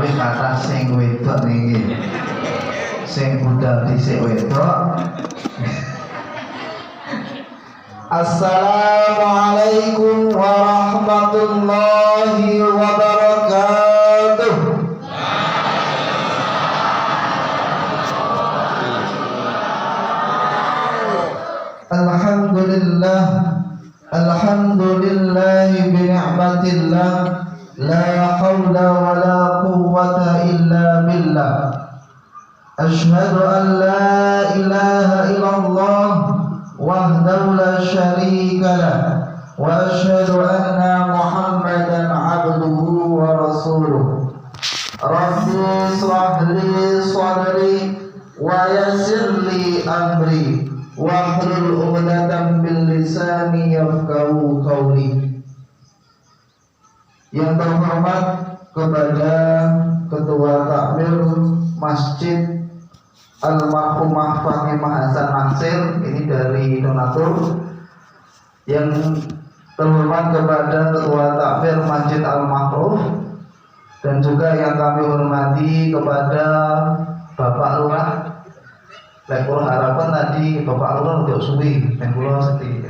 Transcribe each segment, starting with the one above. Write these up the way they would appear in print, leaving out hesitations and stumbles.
tapi kata sing wedok niki. Sing budal dhisik wedok. Assalamualaikum warahmatullahi wabarakatuh. Alhamdulillah, alhamdulillah bi ni'matillah, la haula wa la quwwata illa billah. Ashhadu an la ilaha illallah wahdahu la syarika lah, wa ashhadu anna Muhammadan abduhu wa rasuluh. Rabbi shrah li sadri wa yassir li amri wahlul 'uqdatam min lisani yafqahu qawli. Yang terhormat kepada Ketua Takmir Masjid Almarhumah Fatimah Hasan Naksir, ini dari donatur. Yang terhormat kepada Ketua Takmir Masjid Al-Makruf, dan juga yang kami hormati kepada Bapak Lurah. Lek kula harapan tadi Bapak Lurah untuk suwi, dan kula sedih.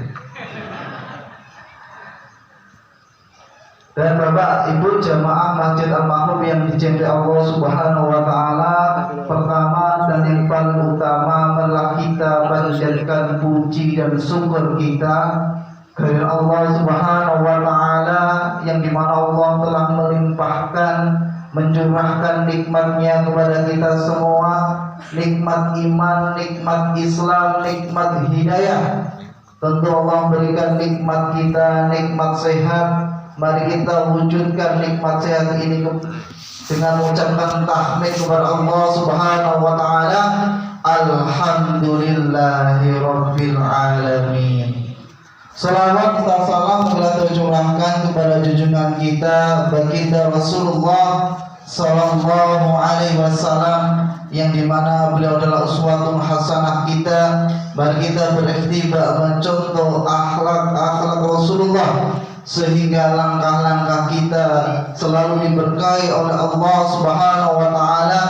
Dan Bapak Ibu jamaah Masjid Al-Makruf yang dicintai Allah Subhanahu wa taala, pertama dan yang paling utama marilah kita panjatkan puji dan syukur kita kepada Allah Subhanahu wa taala, yang dimana Allah telah melimpahkan, mencurahkan nikmatnya kepada kita semua, nikmat iman, nikmat Islam, nikmat hidayah. Tentu Allah berikan nikmat kita, nikmat sehat. Mari kita wujudkan nikmat sehat ini dengan mengucapkan tahmid kepada Allah Subhanahu wa taala. Alhamdulillahirabbil alamin. Salawat serta salam telah tercurahkan kepada junjungan kita baginda Rasulullah sallallahu alaihi wasallam, yang dimana beliau adalah uswatun hasanah kita. Mari kita beriktibar mencontoh akhlak Rasulullah, sehingga langkah-langkah kita selalu diberkahi oleh Allah Subhanahu wa taala,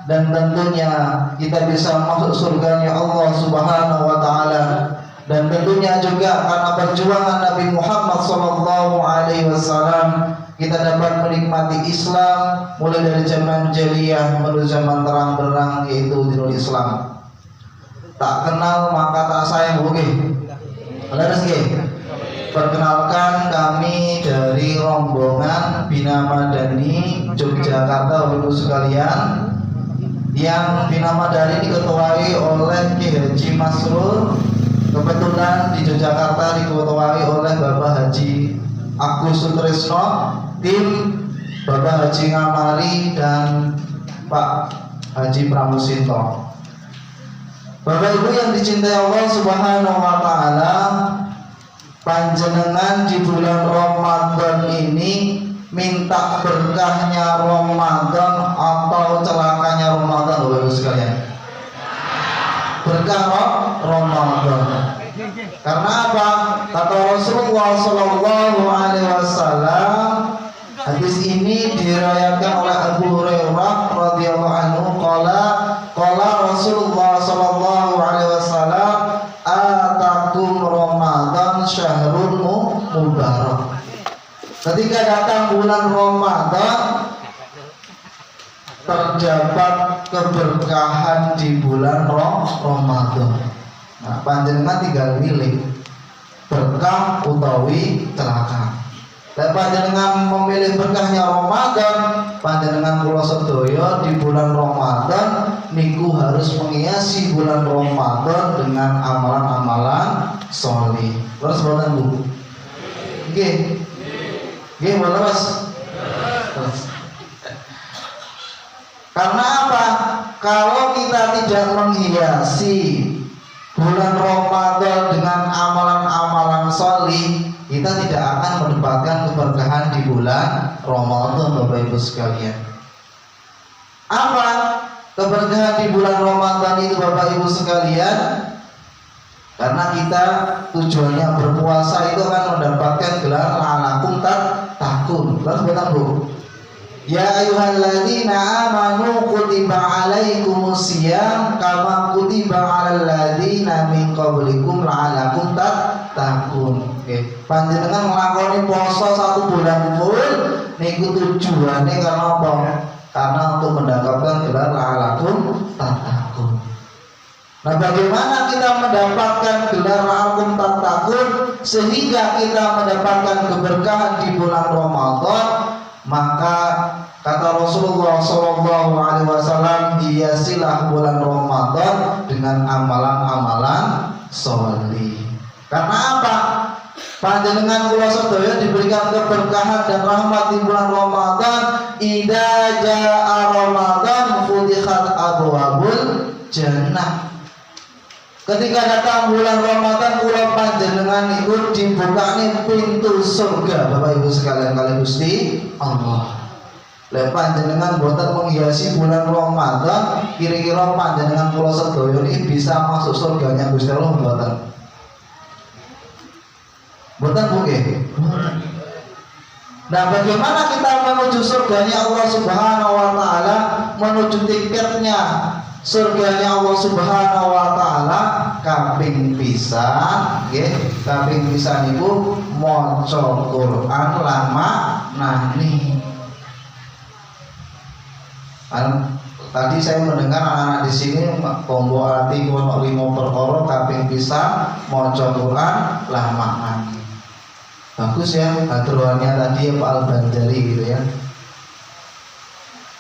dan tentunya kita bisa masuk surganya Allah Subhanahu wa taala. Dan tentunya juga karena perjuangan Nabi Muhammad sallallahu alaihi wasallam, kita dapat menikmati Islam mulai dari zaman jahiliyah menuju zaman terang benderang, yaitu dinul Islam. Tak kenal maka tak sayang, oke. Leres nggih. Perkenalkan, kami dari rombongan Bina Madani Yogyakarta, Bapak sekalian, yang Bina Madani diketuai oleh Ki Haji Masrur. Kebetulan di Yogyakarta diketuai oleh Bapak Haji Agus Sutrisno, tim Bapak Haji Ngamali dan Pak Haji Pramusinto. Bapak Ibu yang dicintai Allah Subhanahu wa taala, panjenengan di bulan Ramadan ini minta berkahnya Ramadan atau celakanya Ramadan, Bapak Ibu sekalian? Berkah Ramadan. Karena apa? Kata Rasulullah sallallahu alaihi wasallam, hadis ini diriwayatkan oleh Abu Hurairah radhiyallahu anhu, qala Rasulullah sallallahu alaihi wasallam, atakum Ramadan syahrul mubarak. Ketika datang bulan Ramadan, terdapat keberkahan di bulan Ramadan. Nah, panjenengan tinggal milih berkah utawi celaka. Dan panjenengan memilih berkahnya Ramadan, panjenengan kula sedaya di bulan Ramadan niku harus menghiasi bulan Ramadan dengan amalan-amalan sholih. Terus boten Bu? Nggih. Nggih, boten Mas. Karena apa? Kalau kita tidak menghiasi bulan Ramadan dengan amalan-amalan sholih, kita tidak akan mendapatkan keberkahan di bulan Ramadan, Bapak Ibu sekalian. Apa keberkahan di bulan Ramadan itu, Bapak Ibu sekalian? Karena kita tujuannya berpuasa itu akan mendapatkan gelar la'alakum tattaqun. Terus betul Bu? Ya ayyuhalladzina amanu kutiba alaikumusiyam kama kutiba alal ladzina min qablikum la'allakum tattaqun. Oke, panjenengan nglakoni poso 1 bulan full niku tujuane karena apa? Karena untuk mendapatkan gelar la'allakum tattaqun. Nah, bagaimana kita mendapatkan gelar la'allakum tattaqun sehingga kita mendapatkan keberkahan di bulan Ramadan? Maka kata Rasulullah SAW, hiasilah bulan Ramadan dengan amalan-amalan sholih. Karena apa? Panjenengan kula sedaya diberikan keberkahan dan rahmat di bulan Ramadan. Idza jaa Ramadan futixat abwaabul jannah. Ketika datang bulan Ramadan, kula panjenengan ikut dibukani pintu surga. Bapak Ibu sekalian kali Gusti Allah. Lek panjenengan boten menghiasi bulan Ramadan, kira-kira panjenengan kula sedaya ini bisa masuk surganya Gusti Allah mboten? Mboten nggih. Nah, bagaimana kita menuju surganya Allah Subhanahu wa taala, menuju tiketnya surganya Allah Subhanahu wa taala? Kaping pisan nggih, kaping pisan niku maca Quran lama nani. Tadi saya mendengar anak-anak di sini kombo arti kono 5 perkara kaping pisan maca Quran lama nani. Bagus ya aturannya tadi ya Pak Al-Banjari gitu ya.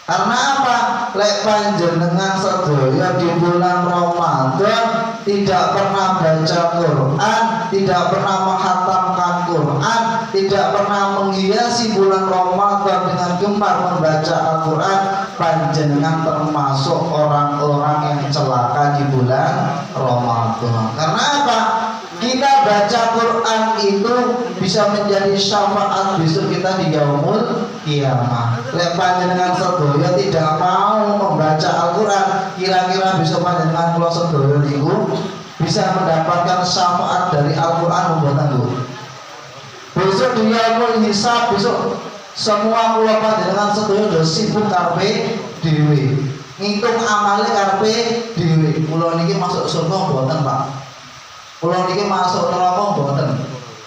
Karena apa? Lek panjenengan sedaya di bulan Ramadan tidak pernah baca Quran, tidak pernah menghatamkan Quran, tidak pernah menghiasi bulan Ramadan dengan gemar membaca Al-Quran, panjenengan termasuk orang-orang yang celaka di bulan Ramadan. Karena apa? Kita baca Quran itu bisa menjadi syafaat besok kita di yaumul kiamah. Lek panjenengan sedaya tidak mau membaca Al-Quran, kira-kira besok panjenengan kula sedaya niku bisa mendapatkan syafaat dari Al-Quran mboten Bu? Besok di yaumul hisab, besok semua kula panjenengan sedaya do sibuk karepe dhewe. Ngitung amale karepe dhewe. Kula niki masuk surga mboten, Pak? Kula niki masuk neraka mboten.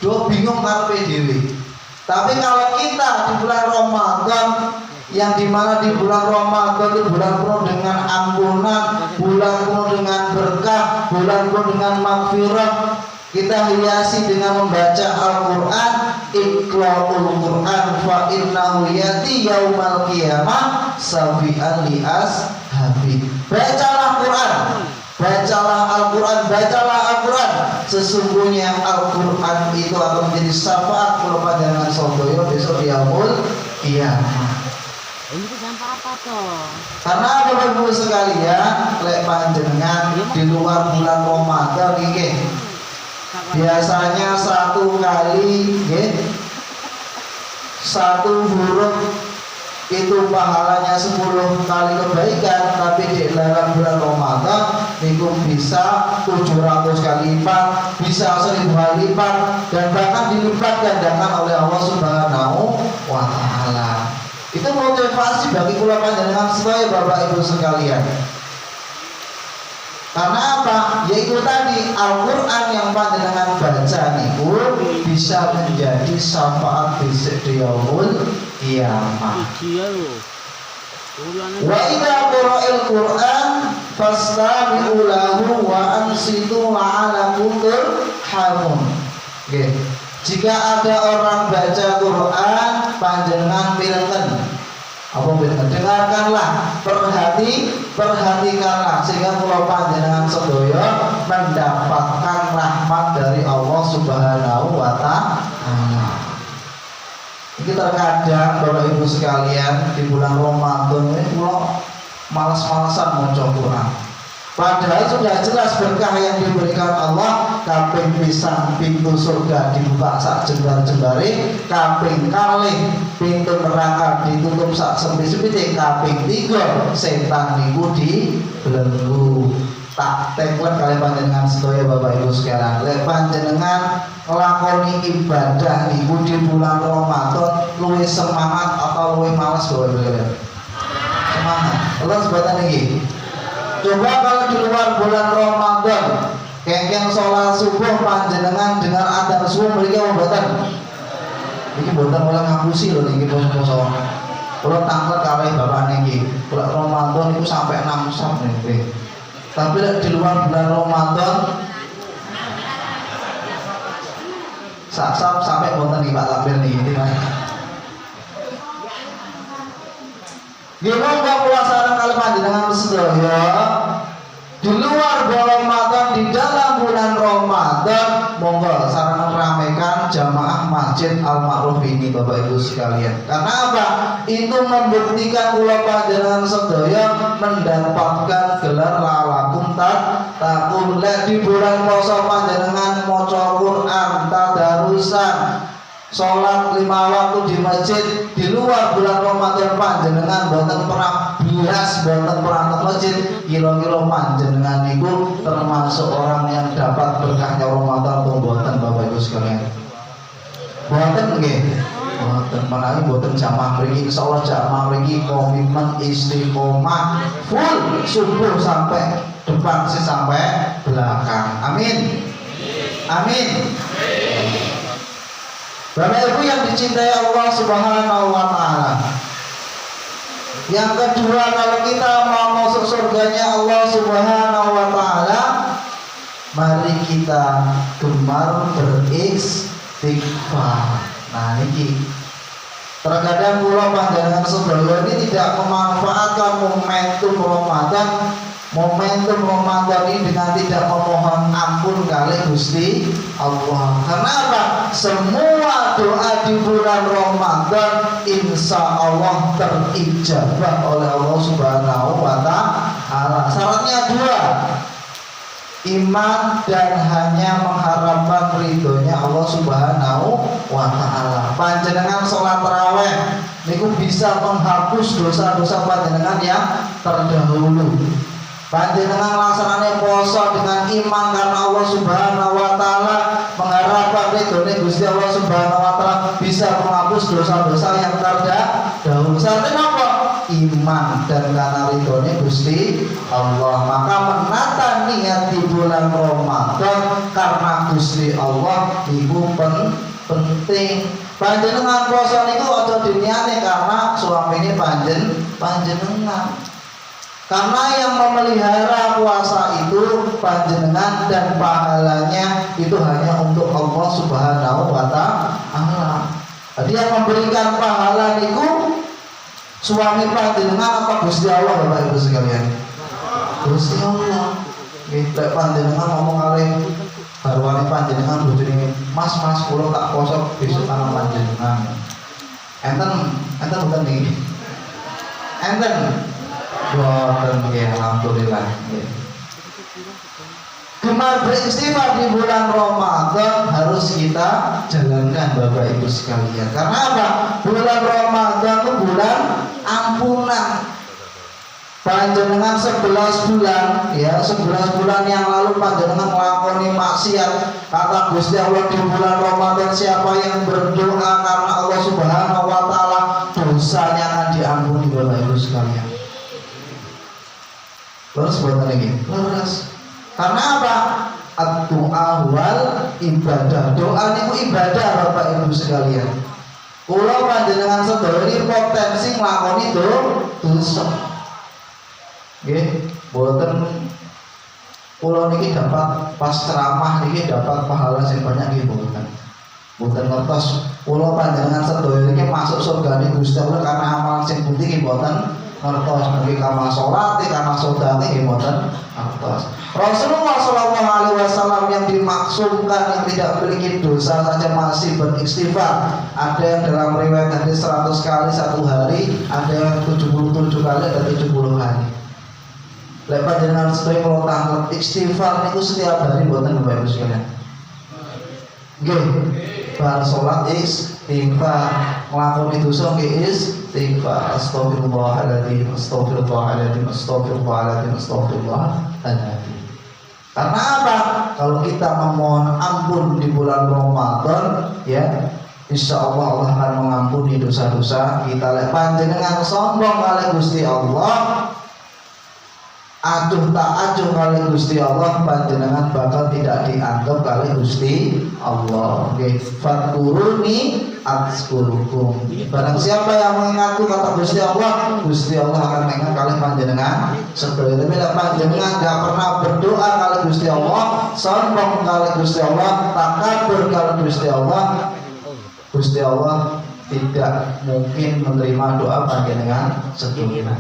Do bingung karepe dhewe. Tapi kalau kita di bulan Ramadan, yang dimana di bulan Ramadan itu bulan penuh dengan ampunan, bulan penuh dengan berkah, bulan penuh dengan maghfirah, kita hiasi dengan membaca Al-Quran. Iqra'ul Quran fa innahu yati yaumal qiyamah safi'an li ashabi. Bacalah Quran, bacalah Al-Quran, bacalah Al-Quran. Sesungguhnya Al-Quran itu akan menjadi syafaat kula panjenengan sedaya besok di yaumul qiyamah. Ini sampah apa toh? Karena Bapak Ibu sekalian, lek panjenengan di luar bulan Ramadan nggih biasanya 1 kali nggih 1 huruf itu pahalanya 10 kali kebaikan, tapi di dalam bulan Ramadan niku bisa 700 kali lipat, bisa 1000 kali lipat, dan bahkan dilipat gandakan oleh Allah Subhanahu wa taala. Itu motivasi bagi kula panjenengan sedaya Bapak Ibu sekalian. Karena apa? Yaitu tadi Al-Quran yang panjenengan baca niku bisa menjadi syafaat besok di yaumul qiyamah. Wa idza qara'il Qur'an fastami'u lahu wa ansitu la'alakum turhamun. Nggih. Jika ada orang baca Quran, panjenengan pirengken. Apa pirengken? Dengarkanlah, perhatikanlah sehingga kula panjenengan sedaya mendapatkan rahmat dari Allah Subhanahu wa taala. Ini terkadang Bapak Ibu sekalian di bulan Ramadan ini kula malas-malasan maca Quran. Padahal sudah jelas berkah yang diberikan Allah. Kaping pisan pintu surga dibuka sak jembar-jembare, kaping kalih pintu neraka ditutup sak sempit-sempite, kaping 3 setan niku dibelenggu. tak teklek kalian panjenengan sedaya Bapak Ibu sekalian. Lek panjenengan nglakoni ibadah iku di bulan Ramadan luwih semangat atau luwih malas Bapak Ibu sekalian? Semangat. Allah sebatan iki. Coba kalau di luar bulan Ramadan kengken sholat subuh panjenengan dengar adzan subuh mriki apa mboten? Iki mboten oleh ngapusi lho niki poso-poso. Kula tanglet kalih bapakne iki. Kula Ramadan iku sampai 6 jam niki. Tapi di luar bulan Ramadan sak-sak sampai mboten iki Pak Lampir niki Mas. Gimana puasa kali panjenengan sedaya di luar bulan Ramadan, di dalam bulan Ramadan, monggo sarana ramekan jamaah Masjid Al-Ma'ruf ini Bapak Ibu sekalian. Karena apa? Itu membuktikan kula panjenengan sedaya mendapatkan gelar lalakum takum. Di bulan puasa panjenengan maca Quran, tadarusan, sholat 5 waktu di masjid. Di luar bulan Ramadan panjenengan boten pernah bias, boten pernah ke masjid. Kira-kira panjenengan itu termasuk orang yang dapat berkahnya Ramadan atau boten Bapak Ibu sekalian? Boten nggih. Boten menawi boten jamaah mriki insyaallah jamaah mriki komitmen istiqomah full subuh sampai depan sih sampai belakang. Amin. Amin. Bapak Ibu yang dicintai Allah Subhanahu wa taala. Yang kedua, kalau kita mau masuk surganya Allah Subhanahu wa taala, mari kita gemar beristighfar. Nah, ini terkadang kula panjenengan sedaya ini tidak memanfaatkan momentum Ramadan. Momentum Ramadan ini dengan tidak memohon ampun kali Gusti Allah. Karena apa? Semua doa di bulan Ramadan insya Allah terijabah oleh Allah Subhanahu wa taala. Syaratnya 2, iman dan hanya mengharapkan ridhonya Allah Subhanahu wa taala. Panjenengan sholat tarawih niku bisa menghapus dosa-dosa panjenengan yang terdahulu. Panjenengan laksanane poso dengan iman karena Allah Subhanahu wa taala, mengharapkan ridhone Gusti Allah Subhanahu wa taala bisa menghapus dosa-dosa yang terdahulu. Syaratnya apa? Iman dan karena ridhone Gusti Allah. Maka menata niat di bulan Ramadan karena Gusti Allah iku penting. Panjenengan poso niku aja diniati karena suamine panjenengan. Karena yang memelihara puasa itu panjenengan dan pahalanya itu hanya untuk Allah Subhanahu wa taala. Jadi yang memberikan pahala itu suami panjenengan apa Gusti Allah Bapak Ibu sekalian? Gusti Allah. Kita panjenengan ngomong kali garwane panjenengan bojone, Mas kula tak poso besok ana panjenengan. Enten mboten niki. Enten boten nggih alhamdulillah. Gemar beristighfar di bulan Ramadan harus kita jalankan Bapak Ibu sekalian. Karena apa? Bulan Ramadan itu bulan ampunan. Panjenengan 11 bulan ya, 11 bulan yang lalu panjenengan nglakoni maksiat. Kata Gusti Allah di bulan Ramadan, siapa yang berdoa karena Allah Subhanahu wa taala, dosanya akan diampuni Bapak Ibu sekalian. Terus buat lagi, terus karena apa? Doa wal ibadah. Doa itu ibadah Bapak Ibu sekalian. Kula panjenengan sedaya ini potensi nglakoni dosa. Nggih, boten kula niki dapat pas ceramah niki dapat pahala sing banyak nggih boten. Boten ngertos kula panjenengan sedaya niki masuk surgane Gusti Allah karena amal sing putih nggih boten ngertos. Nggih karena salat, karena sedekah nggih boten ngertos. Rasulullah SAW yang dimaksudkan yang tidak memiliki dosa saja masih beristighfar. Ada yang dalam riwayat hadis 100 kali satu hari, ada yang 77 kali, ada 70 kali. Lepas jangan sering kalau tanggal istighfar itu setiap hari buatan Bapak Ibu sekalian. Nggih, bar salat istighfar, nglakoni dosa nggih istighfar. Astagfirullahaladzim, astagfirullahaladzim, astagfirullahaladzim, astagfirullahaladzim. Karena apa? Kalau kita memohon ampun di bulan Ramadan, ya, insya Allah Allah akan mengampuni dosa-dosa kita. Lek panjenengan sombong kali Gusti Allah, aduh tak aduh kali Gusti Allah, panjenengan bakal tidak dianggap kali Gusti Allah. Oke, fadkuruni azkurukum. Barang siapa yang mengingatku kata Gusti Allah, Gusti Allah akan mengingat kali panjenengan. Sebelum tapi panjenengan gak pernah berdoa kali Gusti Allah, sombong kali Gusti Allah, takabur kali Gusti Allah, Gusti Allah tidak mungkin menerima doa panjenengan sedulur.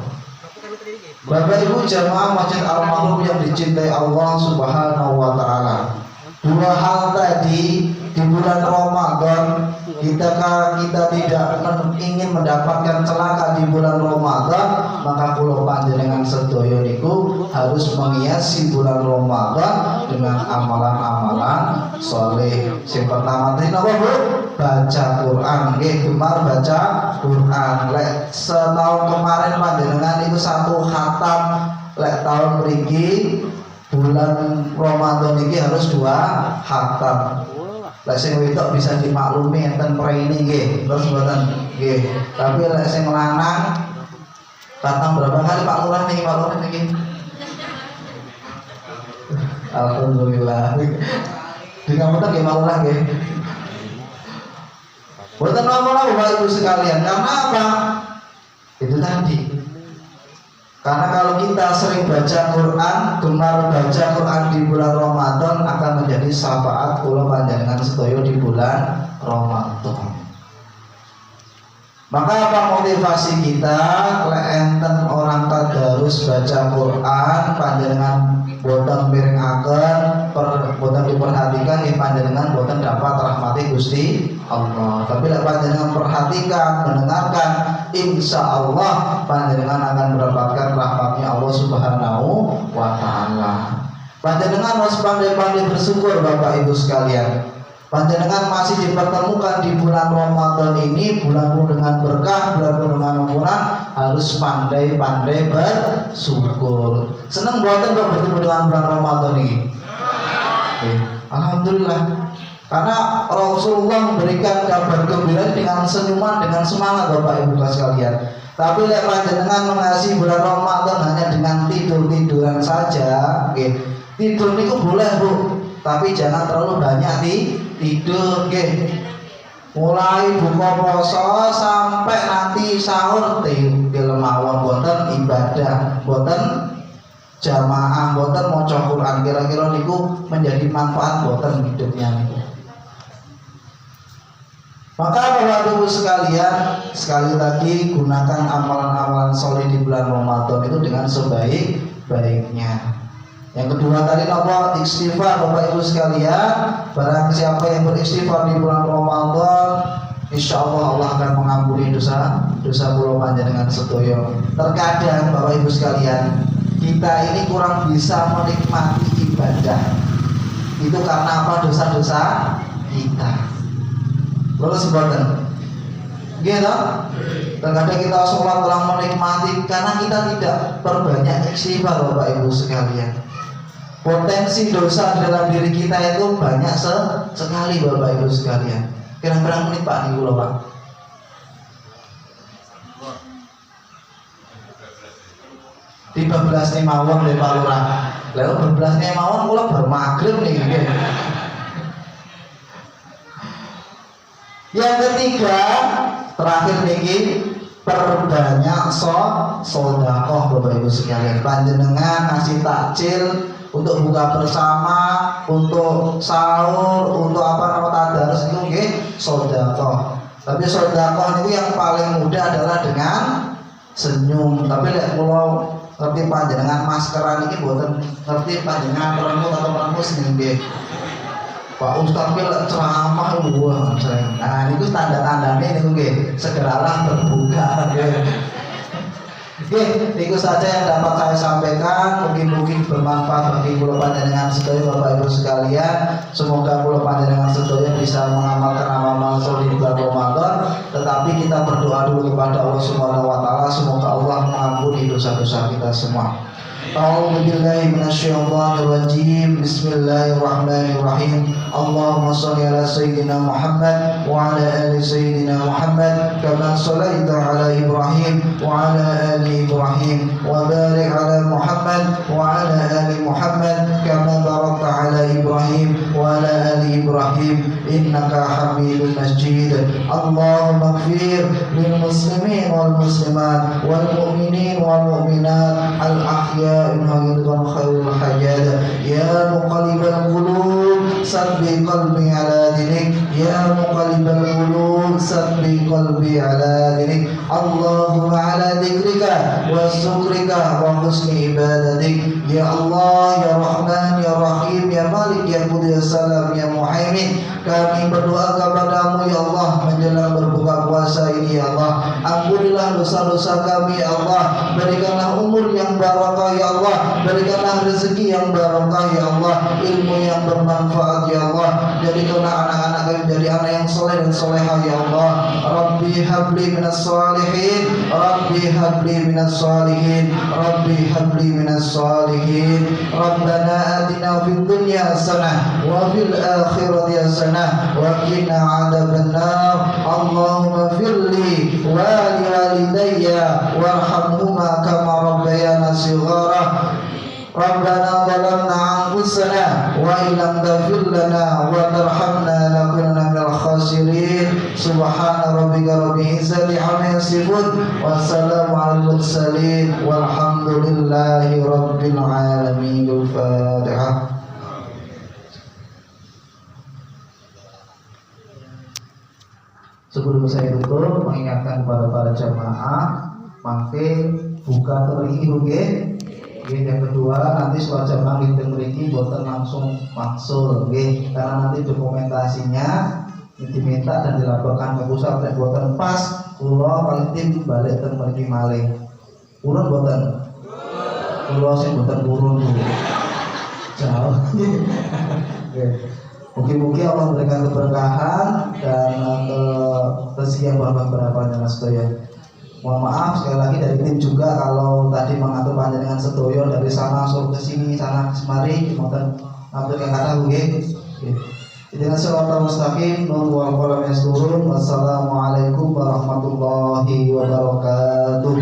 Bapak Ibu jamaah Masjid Al-Mahrum yang dicintai Allah Subhanahu wa taala. Dua hal tadi di bulan Ramadan, kita tidak ingin mendapatkan celaka di bulan Ramadan, maka kula panjenengan sedaya niku harus menghiasi bulan Ramadan dengan amalan-amalan saleh. Sing pertama tadi napa Bu? Baca Quran. Nggih, gemar baca Quran. Lek setahun kemarin panjenengan itu satu khatam, lek tahun mriki bulan Ramadan ini harus 2 khatam. Lek sing wedok bisa dimaklumi enten prene nggih, terus mboten nggih. Tapi lek sing lanang khatam berapa kali Pak Lurah niki? Alhamdulillah. Di kampung nggih Pak Lurah nggih. Mboten napa-napa Bapak Ibu sekalian, karena apa? Itu tadi. Karena kalau kita sering baca Quran, gemar baca Quran di bulan Ramadan, akan menjadi syafaat kula panjenengan sedaya di bulan Ramadan. Maka apa motivasi kita? Lek enten orang tadarus baca Quran, panjenengan boten miringaken, boten diperhatikan, panjenengan boten dapat rahmati Gusti Allah. Tapi lek panjenengan perhatikan, mendengarkan, insya Allah panjenengan akan mendapatkan rahmatnya Allah Subhanahu wa taala. Panjenengan harus pandai-pandai bersyukur Bapak Ibu sekalian. Panjenengan masih dipertemukan di bulan Ramadan ini, bulan penuh dengan berkah, bulan penuh dengan ampunan, harus pandai-pandai bersyukur. Senang buatan kok bertemu dengan bulan Ramadan ini. Alhamdulillah. Karena Rasulullah memberikan kabar gembira dengan senyuman, dengan semangat Bapak Ibu sekalian. Tapi lek panjenengan mengasihi bulan Ramadan hanya dengan tidur-tiduran saja, okay. Tidur niku boleh Bu, tapi jangan terlalu banyak tidur, okay. Mulai buka puasa sampai nanti sahur film mawon boten ibadah, boten jamaah, boten maca Quran, kira-kira niku menjadi manfaat boten hidupnya niku. Maka Bapak Ibu sekalian, sekali lagi gunakan amalan-amalan soleh di bulan Ramadan itu dengan sebaik-baiknya. Yang kedua tadi napa? Istighfar Bapak Ibu sekalian. Barang siapa yang beristighfar di bulan Ramadan, insya Allah Allah akan mengampuni dosa kula panjenengan sedaya. Terkadang Bapak Ibu sekalian, kita ini kurang bisa menikmati ibadah. Itu karena apa? Dosa-dosa kita. Terus boten. Gitu. Terkadang kita sholat telah menikmati karena kita tidak perbanyak istighfar Bapak Ibu sekalian. Potensi dosa dalam diri kita itu banyak sekali Bapak Ibu sekalian. Kira-kira menit Pak niku lho Pak. Di 12 mawon le Pak Lurah. Lalu 12 mawon kula bar magrib niki nggih. Yang ketiga, terakhir niki, perbanyak sedekah Bapak Ibu sekalian. Panjenengan ngasih takjil untuk buka bersama, untuk sahur, untuk tadarus itu nggih sedekah. Tapi sedekah itu yang paling mudah adalah dengan senyum. Tapi lek kula ngerti panjenengan maskeran iki mboten ngerti panjenengan meremut atau meremus nggih. Pak Ustaz ki lek ceramah wah sering. Nah niku tanda-tandane niku nggih segeralah terbuka nggih. Nggih, niku saja yang dapat saya sampaikan. Mungkin bermanfaat bagi kula panjenengan sedaya Bapak Ibu sekalian. Semoga kula panjenengan sedaya bisa mengamalkan amal-amal saleh di bulan Ramadan. Tetapi kita berdoa dulu kepada Allah Subhanahu wa taala, semoga Allah mengampuni dosa-dosa kita semua. A'udzu billahi minasyaitonir rajim. Bismillahirrahmanirrahim. Allahumma shalli ala sayyidina Muhammad wa ala ali sayyidina Muhammad kama shallaita ala Ibrahim wa ala ali Ibrahim wa barik ala Muhammad wa ala ali Muhammad kama barakta ala Ibrahim wa ala ali Ibrahim innaka Hamidum Majid. Allahumma ighfir lil muslimin wal muslimat wal mu'minin wal mu'minat al ahya'i minhum khairul hajat. Ya muqallibal qulub sabbit qalbi ala dinik. Ya muqallibal qulub sabbit qalbi ala dinik. Allahumma ala dzikrika wa syukrika wa husni ibadatik. Ya Allah, ya Rahman, ya Rahim, ya Malik, ya Qudus, Salam, ya Muhaimin, kami berdoa kepadamu ya Allah menjelang berbuka puasa ini ya Allah. Ampunilah dosa-dosa kami ya Allah. Berikanlah umur yang barakah ya Allah. Berikanlah rezeki yang barakah ya Allah. Ilmu yang bermanfaat ya Allah. Jadikanlah anak-anak kami jadi anak yang soleh dan solehah ya Allah. Rabbi habli minas salihin. Rabbi habli minas salihin. Rabbi habli minas salihin. Rabbana atina fid dunya hasanah wa fil akhirati hasanah wa qina adzabannar. Allahumma firli wa liwalidayya warhamhuma kama rabbayana shighara. Rabbana zalamna anfusana wa illam taghfir lana wa tarhamna lanakunanna minal khasirin. Subhana rabbika rabbil izzati amma yasifun wa salamun alal mursalin walhamdulillahi rabbil alamin. Al-Fatihah. Sebelum saya tutup, mengingatkan kepada para jamaah mangke buka teri nggih. Yang kedua, nanti setelah jamaah kita memiliki boten langsung maksul nggih, karena nanti dokumentasinya diminta dan dilaporkan ke pusat nek boten pas kula paling tim balik teng mriki malih. Purun boten? Kula sing boten purun dulu. Jauh. Mungkin Allah memberikan keberkahan dan rezeki yang berapa dengan sedaya. Mohon maaf sekali lagi dari tim juga kalau tadi mengatur panjenengan sedoyo dari sana suruh ke sini sana semari mohon ngatur yang kata nggih. Dengan siratal mustaqim nur wal qalam yasturun. Wassalamualaikum warahmatullahi wabarakatuh.